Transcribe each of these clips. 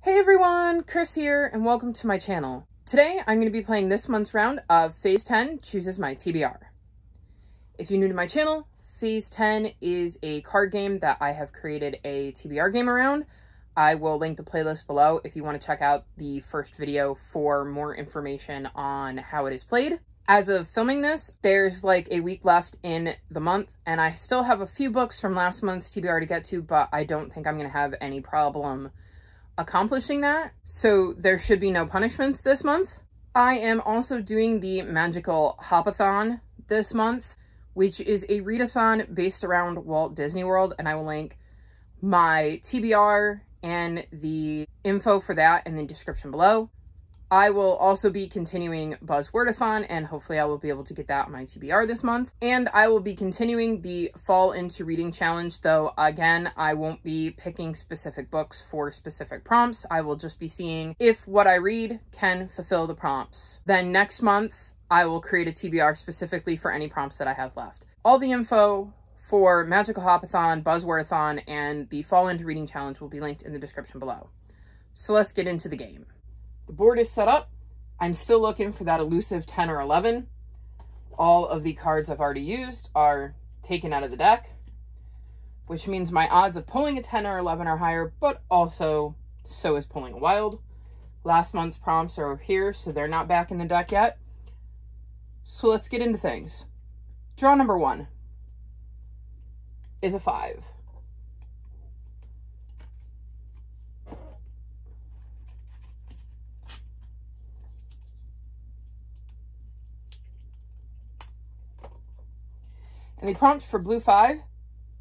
Hey everyone, Chris here, and welcome to my channel. Today, I'm going to be playing this month's round of Phase 10 Chooses My TBR. If you're new to my channel, Phase 10 is a card game that I have created a TBR game around. I will link the playlist below if you want to check out the first video for more information on how it is played. As of filming this, there's like a week left in the month, and I still have a few books from last month's TBR to get to, but I don't think I'm going to have any problem accomplishing that, so there should be no punishments this month. I am also doing the Magical Hopathon this month, which is a readathon based around Walt Disney World, and I will link my TBR and the info for that in the description below. I will also be continuing Buzzwordathon, and hopefully I will be able to get that on my TBR this month. And I will be continuing the Fall into Reading Challenge, though again, I won't be picking specific books for specific prompts. I will just be seeing if what I read can fulfill the prompts. Then next month, I will create a TBR specifically for any prompts that I have left. All the info for Magical Hopathon, Buzzwordathon, and the Fall into Reading Challenge will be linked in the description below. So let's get into the game. The board is set up. I'm still looking for that elusive 10 or 11. All of the cards I've already used are taken out of the deck, which means my odds of pulling a 10 or 11 are higher, but also so is pulling a wild. Last month's prompts are here, so they're not back in the deck yet. So let's get into things. Draw number 1 is a 5. And the prompt for blue 5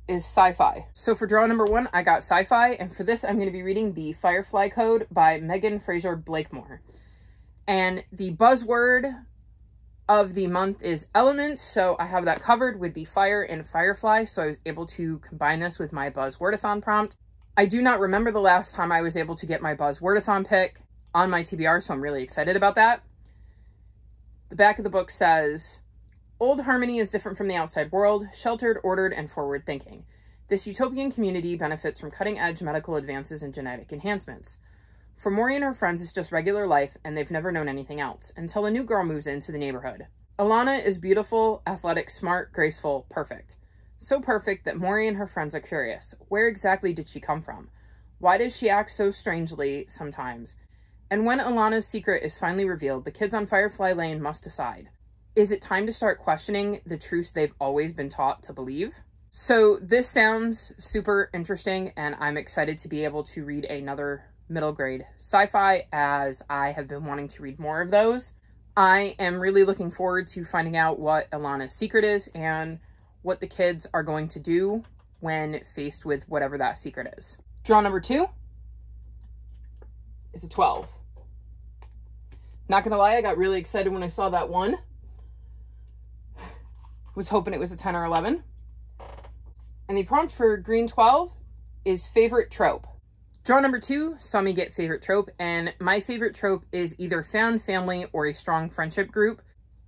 is sci-fi. So for draw number 1, I got sci-fi, and for this I'm going to be reading the Firefly Code by Megan Fraser Blakemore. And the buzzword of the month is elements, so I have that covered with the fire and firefly, so I was able to combine this with my Buzzwordathon prompt. I do not remember the last time I was able to get my Buzzwordathon pick on my TBR, so I'm really excited about that. The back of the book says, Old Harmony is different from the outside world, sheltered, ordered, and forward-thinking. This utopian community benefits from cutting-edge medical advances and genetic enhancements. For Mori and her friends, it's just regular life, and they've never known anything else, until a new girl moves into the neighborhood. Alana is beautiful, athletic, smart, graceful, perfect. So perfect that Mori and her friends are curious. Where exactly did she come from? Why does she act so strangely sometimes? And when Alana's secret is finally revealed, the kids on Firefly Lane must decide. Is it time to start questioning the truths they've always been taught to believe? So this sounds super interesting, and I'm excited to be able to read another middle grade sci-fi, as I have been wanting to read more of those. I am really looking forward to finding out what Alana's secret is and what the kids are going to do when faced with whatever that secret is. Draw number 2 is a 12. Not gonna lie, I got really excited when I saw that one. Was hoping it was a 10 or 11. And the prompt for green 12 is favorite trope. Draw number 2 saw me get favorite trope, and my favorite trope is either found family or a strong friendship group,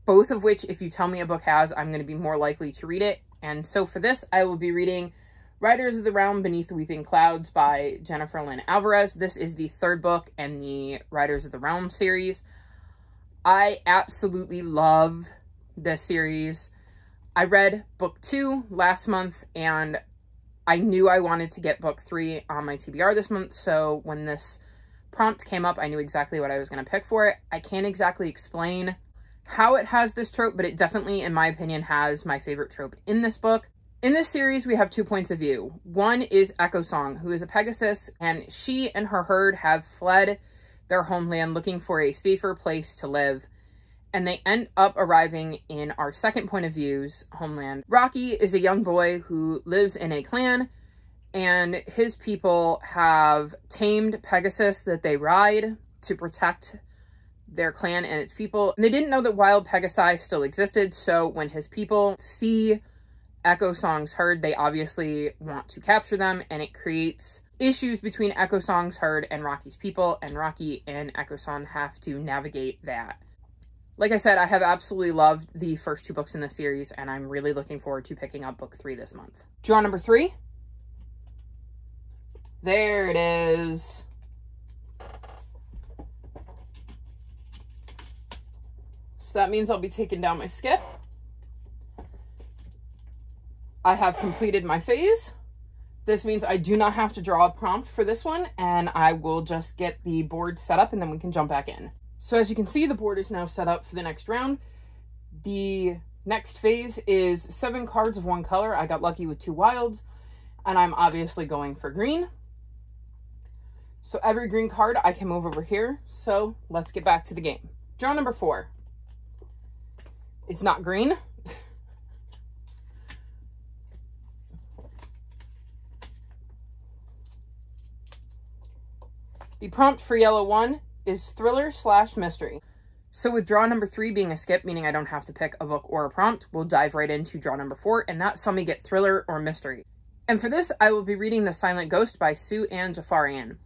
both of which, if you tell me a book has, I'm going to be more likely to read it. And so for this, I will be reading Riders of the Realm Beneath the Weeping Clouds by Jennifer Lynn Alvarez. This is the 3rd book in the Riders of the Realm series. I absolutely love this series. I read book 2 last month, and I knew I wanted to get book 3 on my TBR this month, so when this prompt came up, I knew exactly what I was going to pick for it. I can't exactly explain how it has this trope, but it definitely, in my opinion, has my favorite trope in this book. In this series, we have 2 points of view. One is Echo Song, who is a Pegasus, and she and her herd have fled their homeland looking for a safer place to live. And they end up arriving in our second point of view's homeland. Rocky is a young boy who lives in a clan, and his people have tamed Pegasus that they ride to protect their clan and its people. And they didn't know that wild Pegasi still existed, so when his people see Echo Song's herd, they obviously want to capture them, and it creates issues between Echo Song's herd and Rocky's people, and Rocky and Echo Song have to navigate that. Like I said, I have absolutely loved the first 2 books in the series, and I'm really looking forward to picking up book 3 this month. Draw number 3. There it is. So that means I'll be taking down my skiff. I have completed my phase. This means I do not have to draw a prompt for this one, and I will just get the board set up and then we can jump back in. So as you can see, the board is now set up for the next round. The next phase is 7 cards of one color. I got lucky with 2 wilds, and I'm obviously going for green. So every green card I can move over here. So let's get back to the game. Draw number 4. It's not green. The prompt for yellow 1 is thriller/mystery. So with draw number 3 being a skip, meaning I don't have to pick a book or a prompt, we'll dive right into draw number 4, and that saw me get thriller or mystery. And for this, I will be reading The Silent Ghost by Sue Ann Jafarian.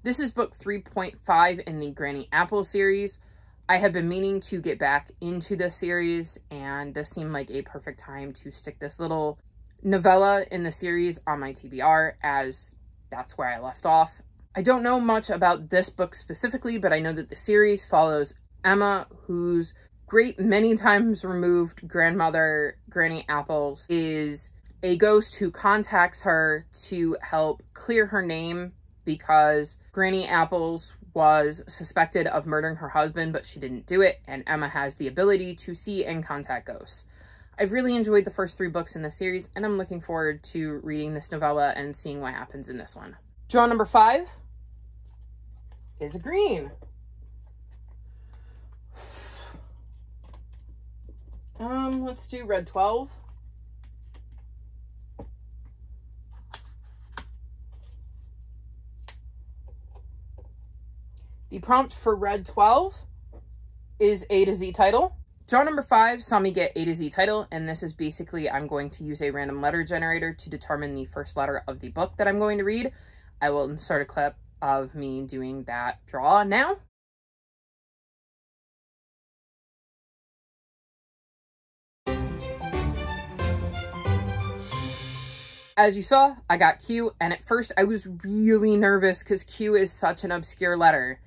This is book 3.5 in the Granny Apple series. I have been meaning to get back into this series, and this seemed like a perfect time to stick this little novella in the series on my TBR, as that's where I left off. I don't know much about this book specifically, but I know that the series follows Emma, whose great many times removed grandmother, Granny Apples, is a ghost who contacts her to help clear her name because Granny Apples was suspected of murdering her husband, but she didn't do it, and Emma has the ability to see and contact ghosts. I've really enjoyed the first 3 books in the series, and I'm looking forward to reading this novella and seeing what happens in this one. Draw number 5 is a green. Let's do red 12. The prompt for red 12 is A to Z title. Draw number 5 saw me get A to Z title, and this is basically I'm going to use a random letter generator to determine the first letter of the book that I'm going to read. I will insert a clip of me doing that draw now. As you saw, I got Q, and at first I was really nervous because Q is such an obscure letter.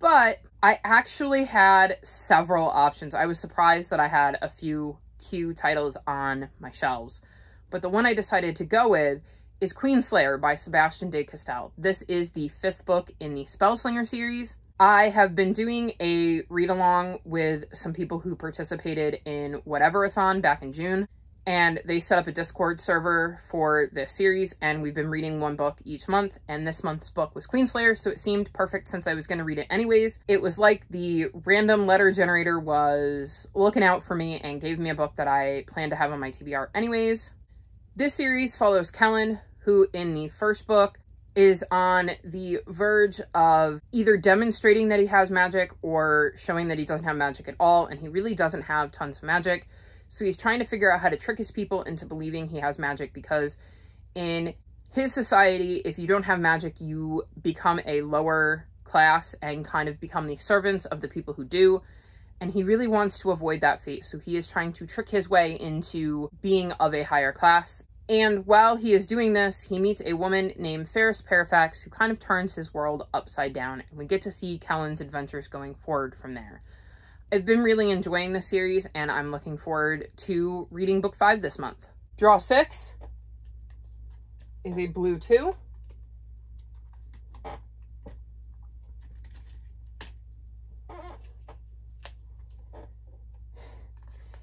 But I actually had several options. I was surprised that I had a few Q titles on my shelves. But the one I decided to go with is Queenslayer by Sebastian de Castell. This is the 5th book in the Spellslinger series. I have been doing a read-along with some people who participated in Whatever-a-thon back in June, and they set up a Discord server for this series, and we've been reading 1 book each month, and this month's book was Queenslayer, so it seemed perfect since I was going to read it anyways. It was like the random letter generator was looking out for me and gave me a book that I planned to have on my TBR anyways. This series follows Kellen, who in the first book is on the verge of either demonstrating that he has magic or showing that he doesn't have magic at all, and he really doesn't have tons of magic. So he's trying to figure out how to trick his people into believing he has magic, because in his society, if you don't have magic, you become a lower class and kind of become the servants of the people who do. And he really wants to avoid that fate. So he is trying to trick his way into being of a higher class. And while he is doing this, he meets a woman named Ferris Perifax who kind of turns his world upside down. And we get to see Kellen's adventures going forward from there. I've been really enjoying the series, and I'm looking forward to reading book 5 this month. Draw 6 is a blue 2.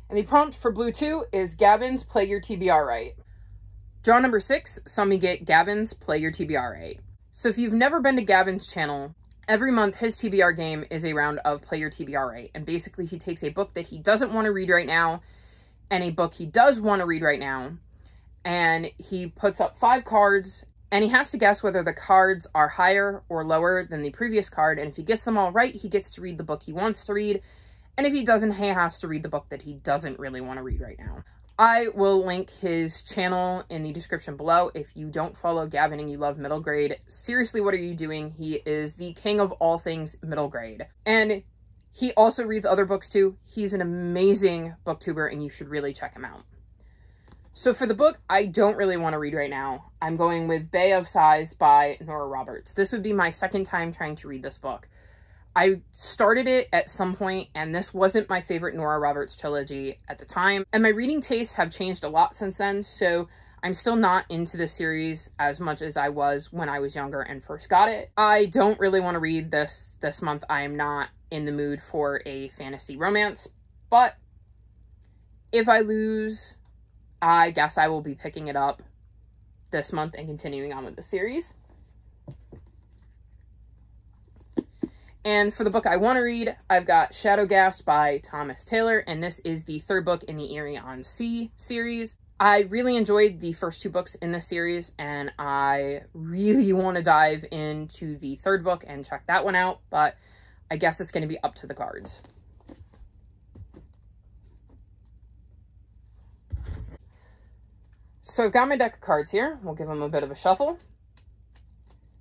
And the prompt for blue 2 is Gavin's Play Your TBR Right. Draw number 6 saw me get Gavin's Play Your TBR Right. So if you've never been to Gavin's channel, every month, his TBR game is a round of Play Your TBR Right. And basically, he takes a book that he doesn't want to read right now and a book he does want to read right now. And he puts up 5 cards, and he has to guess whether the cards are higher or lower than the previous card. And if he gets them all right, he gets to read the book he wants to read. And if he doesn't, he has to read the book that he doesn't really want to read right now. I will link his channel in the description below. If you don't follow Gavin and you love middle grade, seriously, what are you doing? He is the king of all things middle grade. And he also reads other books too. He's an amazing booktuber, and you should really check him out. So for the book I don't really want to read right now, I'm going with Bay of Sighs by Nora Roberts. This would be my second time trying to read this book. I started it at some point, and this wasn't my favorite Nora Roberts trilogy at the time. And my reading tastes have changed a lot since then, so I'm still not into the series as much as I was when I was younger and first got it. I don't really want to read this month. I am not in the mood for a fantasy romance, but if I lose, I guess I will be picking it up this month and continuing on with the series. And for the book I want to read, I've got Shadowgast by Thomas Taylor, and this is the third book in the Eerie on Sea series. I really enjoyed the first two books in this series, and I really want to dive into the third book and check that one out, but I guess it's going to be up to the cards. So I've got my deck of cards here. We'll give them a bit of a shuffle.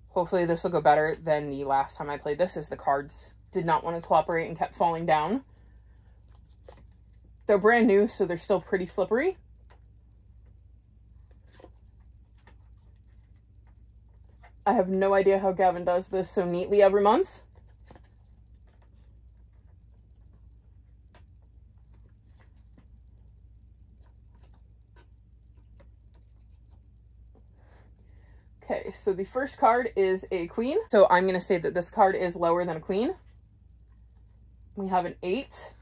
Hopefully this will go better than the last time I played this, as the cards did not want to cooperate and kept falling down. They're brand new, so they're still pretty slippery. I have no idea how Gavin does this so neatly every month. Okay, so the first card is a queen. So I'm going to say that this card is lower than a queen. We have an 8.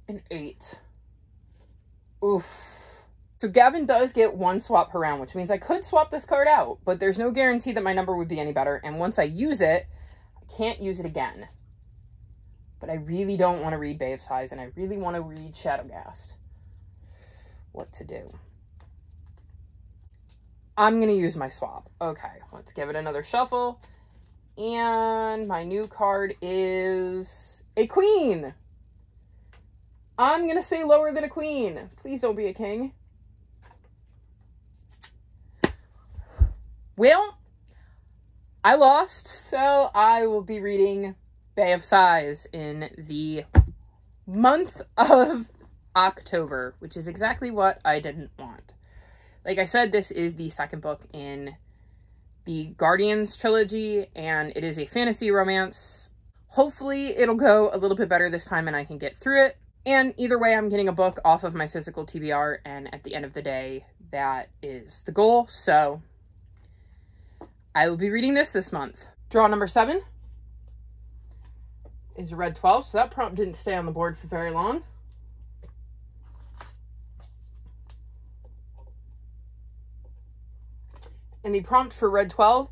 An 8. Oof. So Gavin does get one swap per round, which means I could swap this card out, but there's no guarantee that my number would be any better. And once I use it, I can't use it again. But I really don't want to read Bay of Sighs, and I really want to read Shadowgast. What to do? I'm going to use my swap. Okay, let's give it another shuffle. And my new card is a queen. I'm going to say lower than a queen. Please don't be a king. Well, I lost, so I will be reading Bay of Sighs in the month of October, which is exactly what I didn't want. Like I said, this is the second book in the Guardians trilogy, and it is a fantasy romance. Hopefully it'll go a little bit better this time and I can get through it. And either way, I'm getting a book off of my physical TBR, and at the end of the day, that is the goal. So I will be reading this month. Draw number 7 is red 12, so that prompt didn't stay on the board for very long. And the prompt for red 12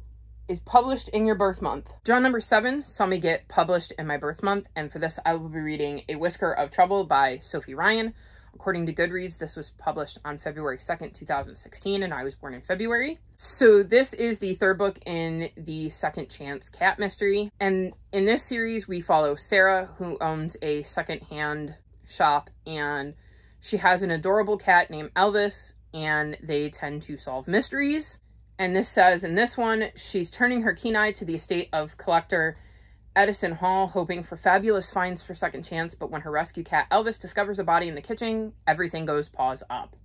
is published in your birth month. Draw number 7 saw me get published in my birth month, and for this I will be reading A Whisker of Trouble by Sophie Ryan. According to Goodreads, this was published on February 2nd, 2016, and I was born in February. So this is the third book in the Second Chance Cat mystery, and in this series we follow Sarah, who owns a secondhand shop, and she has an adorable cat named Elvis, and they tend to solve mysteries. And this says, in this one, she's turning her keen eye to the estate of collector Edison Hall, hoping for fabulous finds for Second Chance, but when her rescue cat Elvis discovers a body in the kitchen, everything goes paws up.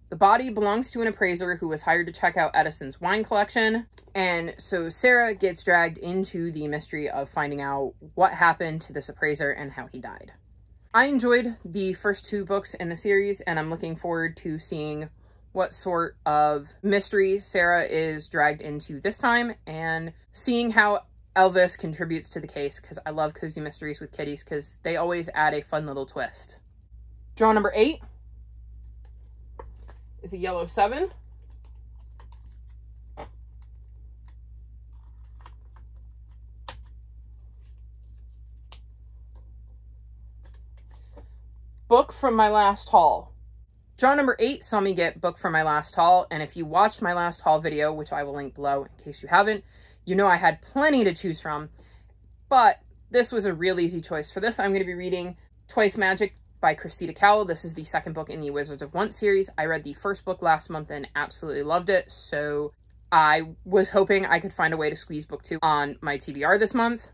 The body belongs to an appraiser who was hired to check out Edison's wine collection, and so Sarah gets dragged into the mystery of finding out what happened to this appraiser and how he died. I enjoyed the first 2 books in the series, and I'm looking forward to seeing what sort of mystery Sarah is dragged into this time, and seeing how Elvis contributes to the case, because I love cozy mysteries with kitties because they always add a fun little twist. Draw number 8 is a yellow 7. Book from my last haul. Draw number 8 saw me get Book from my last haul, and if you watched my last haul video, which I will link below in case you haven't, you know I had plenty to choose from, but this was a real easy choice. For this, I'm going to be reading Twice Magic by Cressida Cowell. This is the second book in the Wizards of Once series. I read the first book last month and absolutely loved it, so I was hoping I could find a way to squeeze book 2 on my TBR this month.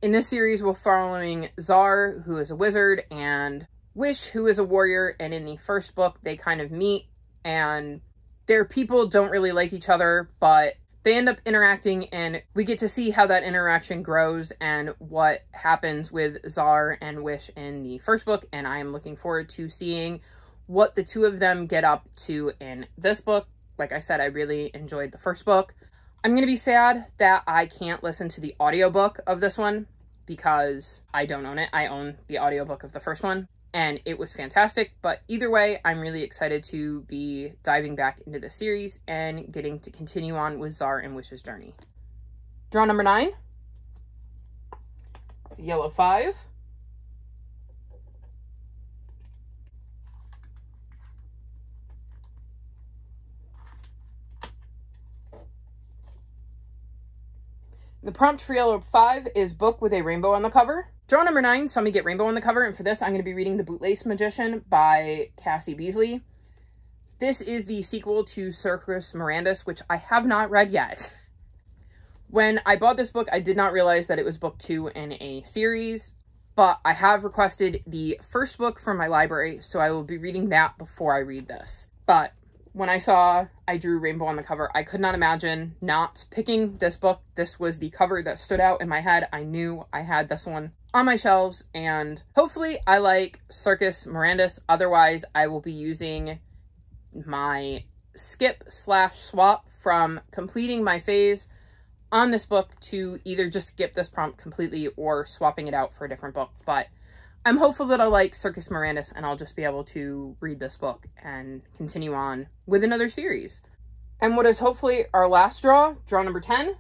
In this series, we're following Czar, who is a wizard, and Wish, who is a warrior, and in the first book, they kind of meet, and their people don't really like each other, but they end up interacting, and we get to see how that interaction grows and what happens with Czar and Wish in the first book. And I am looking forward to seeing what the two of them get up to in this book. Like I said, I really enjoyed the first book. I'm going to be sad that I can't listen to the audiobook of this one because I don't own it. I own the audiobook of the first one, and it was fantastic. But either way, I'm really excited to be diving back into the series and getting to continue on with Czar and Wish's journey. Draw number 9. It's a yellow 5. The prompt for yellow 5 is book with a rainbow on the cover. Draw number 9 saw me get rainbow on the cover, and for this I'm going to be reading The Bootlace Magician by Cassie Beasley. This is the sequel to Circus Mirandus, which I have not read yet. When I bought this book, I did not realize that it was book 2 in a series, but I have requested the first book from my library, so I will be reading that before I read this. But when I saw I drew rainbow on the cover, I could not imagine not picking this book. This was the cover that stood out in my head. I knew I had this one on my shelves, and hopefully I like Circus Mirandus. Otherwise, I will be using my skip/swap from completing my phase on this book to either just skip this prompt completely or swapping it out for a different book. But I'm hopeful that I'll like Circus Mirandus and I'll just be able to read this book and continue on with another series. And what is hopefully our last draw, draw number 10,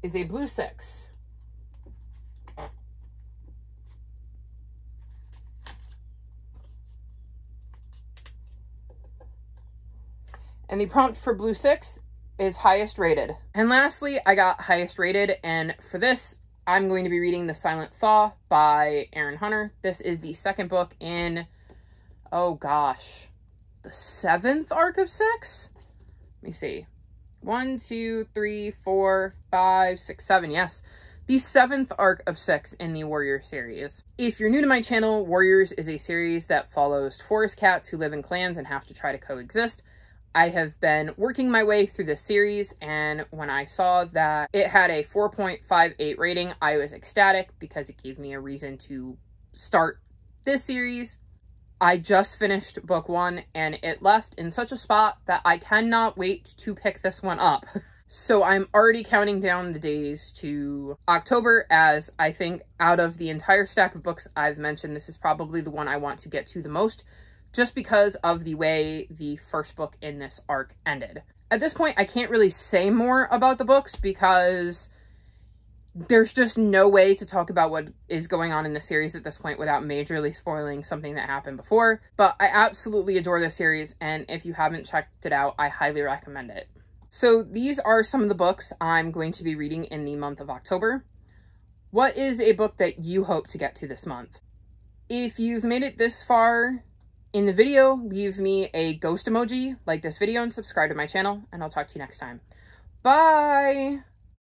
is a blue 6. And the prompt for blue 6 is highest rated. And lastly, I got highest rated, and for this, I'm going to be reading The Silent Thaw by Aaron Hunter. This is the second book in, oh gosh, the 7th arc of 6? Let me see. 1, 2, 3, 4, 5, 6, 7. Yes, the 7th arc of 6 in the Warrior series. If you're new to my channel, Warriors is a series that follows forest cats who live in clans and have to try to coexist. I have been working my way through this series, and when I saw that it had a 4.58 rating, I was ecstatic because it gave me a reason to start this series. I just finished book 1, and it left in such a spot that I cannot wait to pick this one up. So I'm already counting down the days to October, as I think out of the entire stack of books I've mentioned, this is probably the one I want to get to the most, just because of the way the first book in this arc ended. At this point, I can't really say more about the books because there's just no way to talk about what is going on in the series at this point without majorly spoiling something that happened before. But I absolutely adore this series, and if you haven't checked it out, I highly recommend it. So these are some of the books I'm going to be reading in the month of October. What is a book that you hope to get to this month? If you've made it this far in the video, leave me a ghost emoji, like this video, and subscribe to my channel, and I'll talk to you next time. Bye!